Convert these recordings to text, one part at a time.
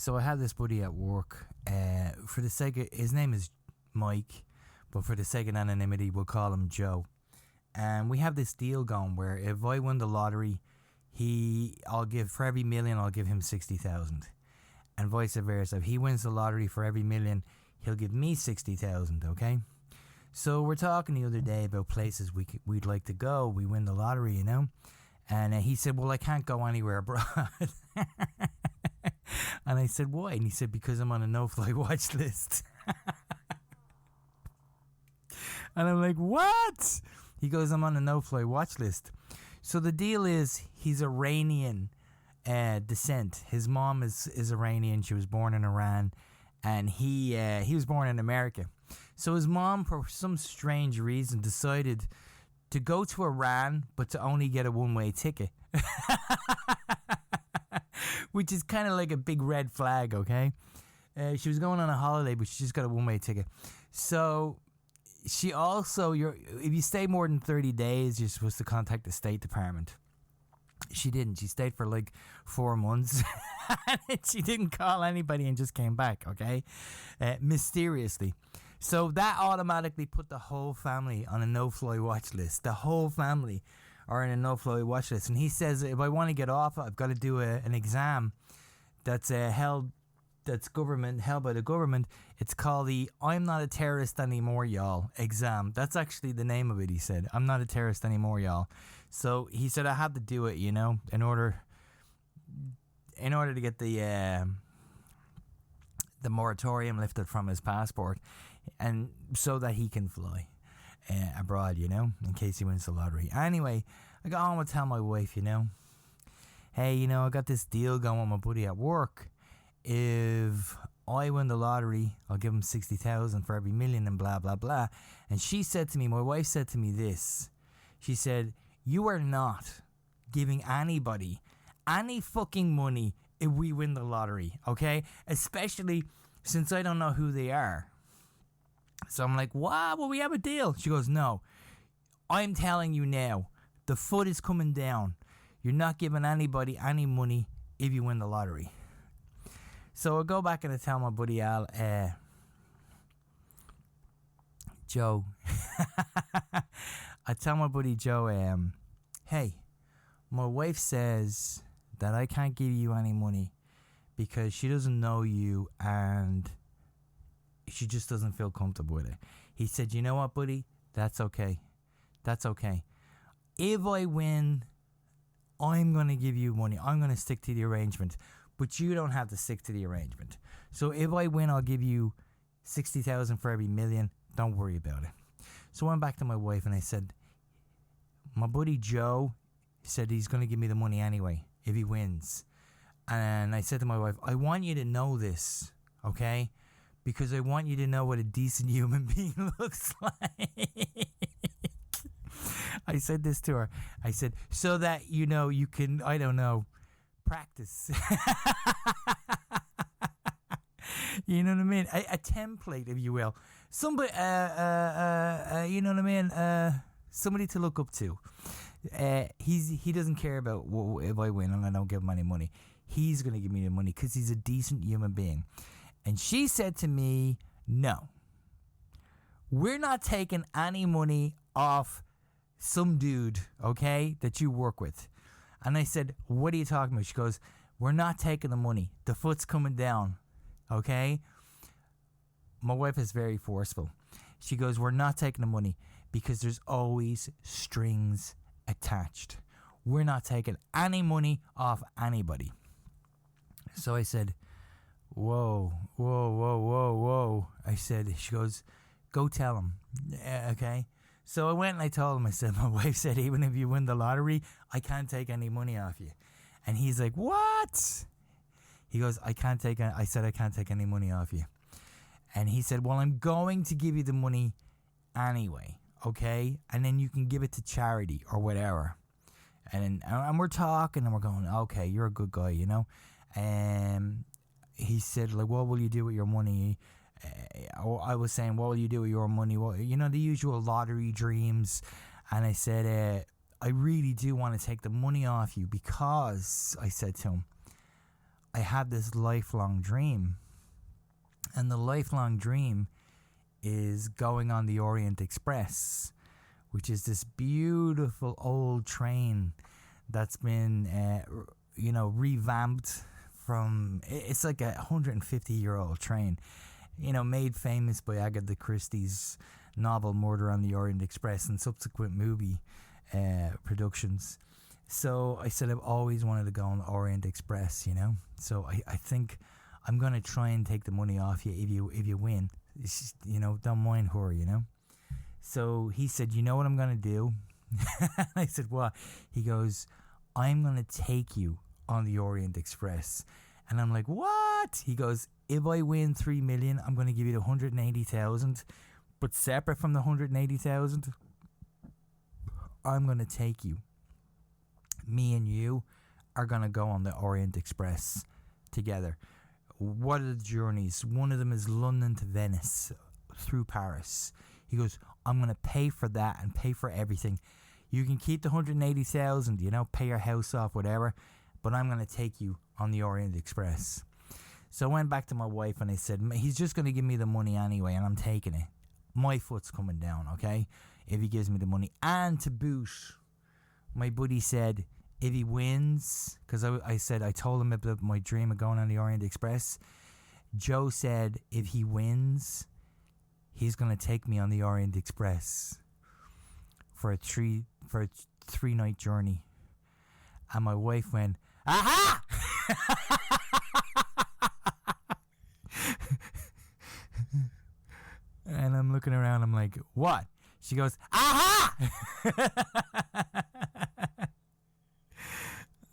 So I have this buddy at work. For the sake of, his name is Mike, but for the sake of anonymity, we'll call him Joe. And we have this deal going where if I win the lottery, I'll give for every million, I'll give him 60,000, and vice versa. If he wins the lottery, for every million, he'll give me 60,000. Okay. So we're talking the other day about places we'd like to go. We win the lottery, you know. And he said, well, I can't go anywhere abroad. And I said, why? And he said, because I'm on a no-fly watch list. And I'm like, what? He goes, I'm on a no-fly watch list. So the deal is, he's Iranian descent. His mom is Iranian. She was born in Iran. And he was born in America. So his mom, for some strange reason, decided to go to Iran, but to only get a one-way ticket. Which is kind of like a big red flag, okay? She was going on a holiday, but she just got a one-way ticket. So she also, if you stay more than 30 days, you're supposed to contact the State Department. She didn't. She stayed for like 4 months. And she didn't call anybody and just came back, okay? Mysteriously. So that automatically put the whole family on a no-fly watch list. The whole family are in a no-fly watch list. And he says, if I want to get off, I've got to do an exam that's held by the government. It's called the I'm Not a Terrorist Anymore, Y'all exam. That's actually the name of it, he said. I'm not a terrorist anymore, y'all. So he said I had to do it, you know, in order to get the moratorium lifted from his passport, and so that he can fly abroad, you know, in case he wins the lottery. Anyway, I got home to tell my wife, you know, hey, you know, I got this deal going with my buddy at work. If I win the lottery, I'll give him 60,000 for every million and blah, blah, blah. And she said to me, my wife said to me this. She said, you are not giving anybody any fucking money if we win the lottery, okay? Especially since I don't know who they are. So I'm like, wow, well, we have a deal. She goes, no, I'm telling you now, the foot is coming down. You're not giving anybody any money if you win the lottery. So I go back and I tell my buddy Al, Joe, I tell my buddy Joe, hey, my wife says that I can't give you any money because she doesn't know you and she just doesn't feel comfortable with it. He said, you know what, buddy? That's okay. That's okay. If I win, I'm going to give you money. I'm going to stick to the arrangement. But you don't have to stick to the arrangement. So if I win, I'll give you 60,000 for every million. Don't worry about it. So I went back to my wife and I said, my buddy Joe said he's going to give me the money anyway if he wins. And I said to my wife, I want you to know this, okay? Because I want you to know what a decent human being looks like. I said this to her. I said, so that, you know, you can, I don't know, practice. You know what I mean? A template, if you will. Somebody, you know what I mean? Somebody to look up to. He doesn't care about if I win and I don't give him any money. He's going to give me the money because he's a decent human being. And she said to me, no, we're not taking any money off some dude, okay, that you work with. And I said, what are you talking about? She goes, we're not taking the money. The foot's coming down, okay? My wife is very forceful. She goes, we're not taking the money because there's always strings attached. We're not taking any money off anybody. So I said, whoa. I said, she goes, go tell him, okay? So I went and I told him, I said, my wife said, even if you win the lottery, I can't take any money off you. And he's like, what? He goes, I can't take any money off you. And he said, well, I'm going to give you the money anyway, okay? And then you can give it to charity or whatever. And we're talking and we're going, okay, you're a good guy, you know? And he said, like, what will you do with your money? I was saying, what will you do with your money? Well, you know, the usual lottery dreams. And I said, I really do want to take the money off you because, I said to him, I had this lifelong dream. And the lifelong dream is going on the Orient Express, which is this beautiful old train that's been, revamped from. It's like a 150-year-old train, made famous by Agatha Christie's novel Murder on the Orient Express and subsequent movie productions. So I said I've always wanted to go on the Orient Express, So I think I'm gonna try and take the money off you if you win. It's just, don't mind her, So he said, you know what I'm gonna do? I said, what? He goes, I'm gonna take you on the Orient Express. And I'm like, what? He goes, if I win 3 million, I'm gonna give you the 180,000, but separate from the 180,000, I'm gonna take you. Me and you are gonna go on the Orient Express together. What are the journeys? One of them is London to Venice through Paris. He goes, I'm going to pay for that and pay for everything. You can keep the 180,000, pay your house off, whatever, but I'm going to take you on the Orient Express. So I went back to my wife and I said, he's just going to give me the money anyway, and I'm taking it. My foot's coming down, okay, if he gives me the money. And to boot, my buddy said, if he wins, because I told him about my dream of going on the Orient Express. Joe said if he wins, he's gonna take me on the Orient Express for a 3-night journey. And my wife went, aha! And I'm looking around. I'm like, what? She goes, aha!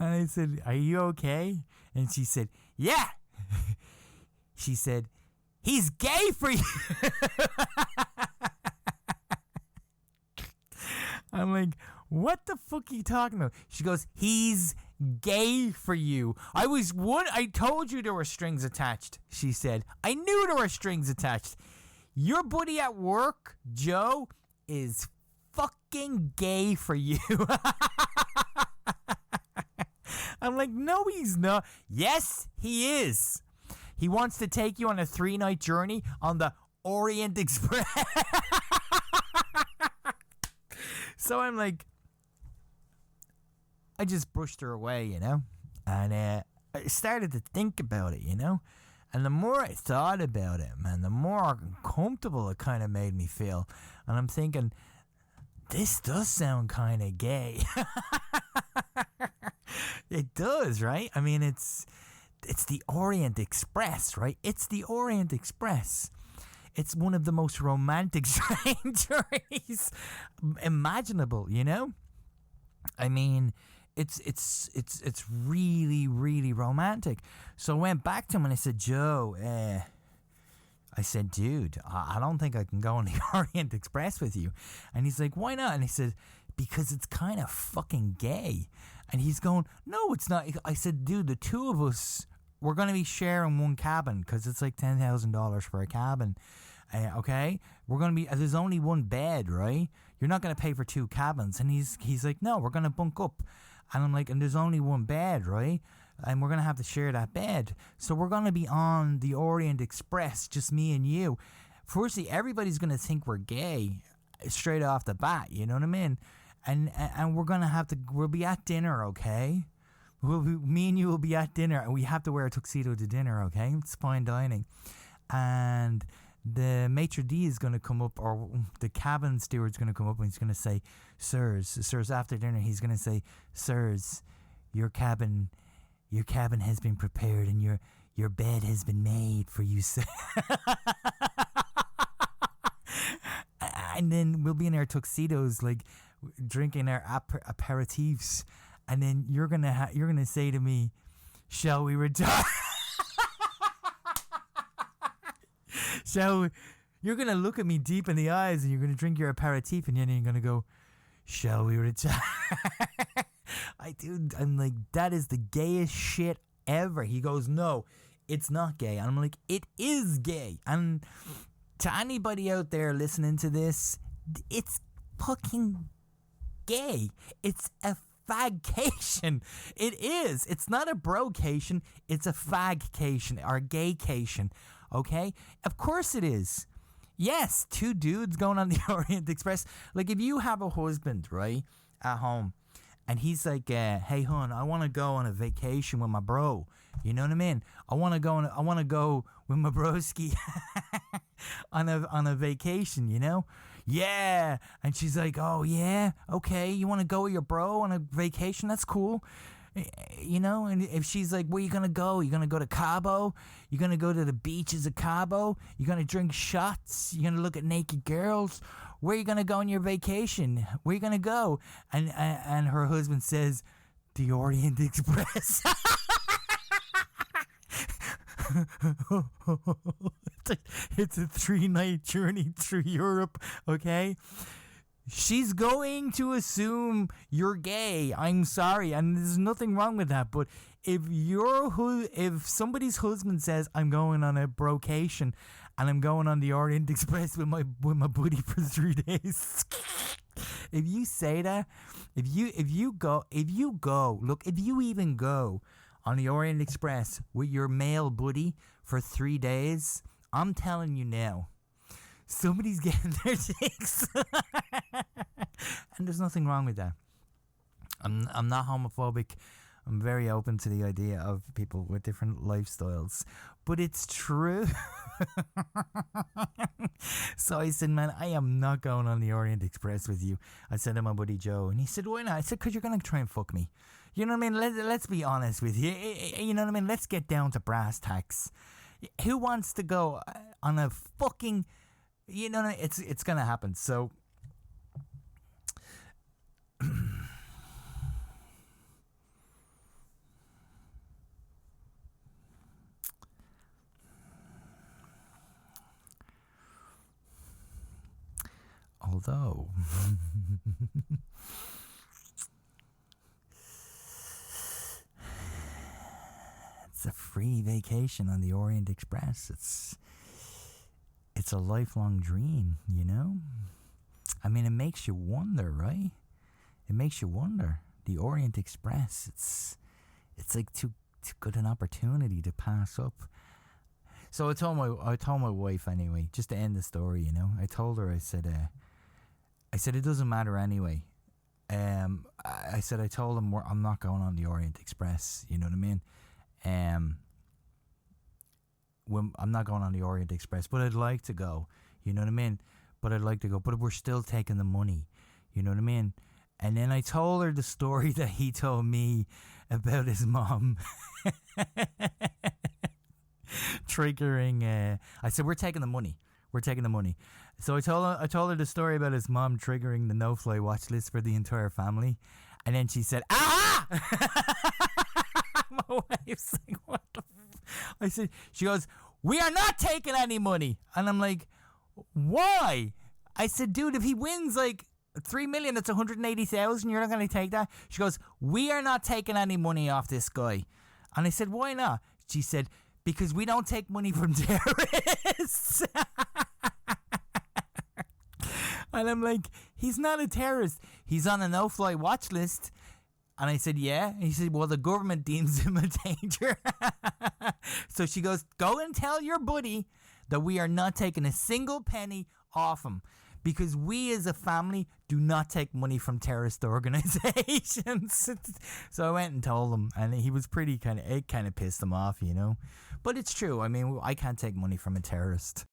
I said, are you okay? And she said, yeah. She said, he's gay for you. I'm like, what the fuck are you talking about? She goes, he's gay for you. I told you there were strings attached, she said. I knew there were strings attached. Your buddy at work, Joe, is fucking gay for you. I'm like, no, he's not. Yes, he is. He wants to take you on a 3-night journey on the Orient Express. So I'm like, I just brushed her away, and I started to think about it, and the more I thought about it, man, the more uncomfortable it kind of made me feel. And I'm thinking, this does sound kind of gay. It does, right? I mean, it's the Orient Express, right? It's the Orient Express. It's one of the most romantic train journeys imaginable, I mean, it's really, really romantic. So I went back to him and I said, Joe, I said, dude, I don't think I can go on the Orient Express with you. And he's like, why not? And he said, because it's kind of fucking gay. And he's going, no, it's not. I said, dude, the two of us, we're going to be sharing one cabin because it's like $10,000 for a cabin. Okay? We're going to be, there's only one bed, right? You're not going to pay for 2 cabins. And he's like, no, we're going to bunk up. And I'm like, and there's only one bed, right? And we're going to have to share that bed. So we're going to be on the Orient Express, just me and you. Firstly, everybody's going to think we're gay straight off the bat, you know what I mean? And we're going to have to, we'll be at dinner, okay? Me and you will be at dinner, and we have to wear a tuxedo to dinner, okay? It's fine dining. And the maitre d' is going to come up, or the cabin steward's going to come up, and he's going to say, sirs, after dinner, he's going to say, sirs, your cabin has been prepared, and your bed has been made for you, sir. And then we'll be in our tuxedos, like, drinking our aperitifs, and then you're gonna say to me, shall we retire? You're gonna look at me deep in the eyes, and you're gonna drink your aperitif, and then you're gonna go, shall we retire? I'm like, that is the gayest shit ever. He goes, no, it's not gay. And I'm like, it is gay. And to anybody out there listening to this, it's fucking gay. It's a fagcation. It is. It's not a brocation. It's a fagcation or gaycation. Okay? Of course it is. Yes, two dudes going on the Orient Express. Like, if you have a husband, right, at home, and he's like, hey, hon, I want to go on a vacation with my bro. You know what I mean? I want to go with my broski on a vacation, you know? Yeah. And she's like, oh, yeah, okay, you want to go with your bro on a vacation? That's cool. You know, and if she's like, where you going to go? You going to go to Cabo? You going to go to the beaches of Cabo? You going to drink shots? You going to look at naked girls? Where you going to go on your vacation? Where you going to go? And her husband says, the Orient Express. It's a 3-night journey through Europe, okay? She's going to assume you're gay. I'm sorry, and there's nothing wrong with that. But if somebody's husband says I'm going on a brocation and I'm going on the Orient Express with my buddy for 3 days, if you say that, if you even go on the Orient Express with your male buddy for 3 days, I'm telling you now, somebody's getting their dicks. And there's nothing wrong with that. I'm not homophobic. I'm very open to the idea of people with different lifestyles. But it's true. So I said, man, I am not going on the Orient Express with you. I said to my buddy Joe, and he said, why not? I said, because you're going to try and fuck me. You know what I mean? Let's be honest with you. You know what I mean? Let's get down to brass tacks. Who wants to go on a fucking... You know, it's going to happen. So... Although... it's a free vacation on the Orient Express. It's a lifelong dream, you know? I mean, it makes you wonder, right? It makes you wonder. The Orient Express, it's like too good an opportunity to pass up. So I told my wife anyway, just to end the story, you know. I told her, I said it doesn't matter anyway. I told him I'm not going on the Orient Express, you know what I mean? I'm not going on the Orient Express, but I'd like to go, you know what I mean? But we're still taking the money, you know what I mean? And then I told her the story that he told me about his mom triggering. I said, we're taking the money. So I told her the story about his mom triggering the no-fly watch list for the entire family, and then she said, "Ah!" My wife's like, "What the?" I said, she goes, "We are not taking any money," and I'm like, "Why?" I said, "Dude, if he wins like 3 million, that's 180,000. You're not going to take that?" She goes, "We are not taking any money off this guy," and I said, "Why not?" She said, "Because we don't take money from terrorists." And I'm like, he's not a terrorist. He's on a no-fly watch list. And I said, yeah. And he said, well, the government deems him a danger. So she goes, go and tell your buddy that we are not taking a single penny off him. Because we as a family do not take money from terrorist organizations. So I went and told him. And he was it kind of pissed him off, you know. But it's true. I mean, I can't take money from a terrorist.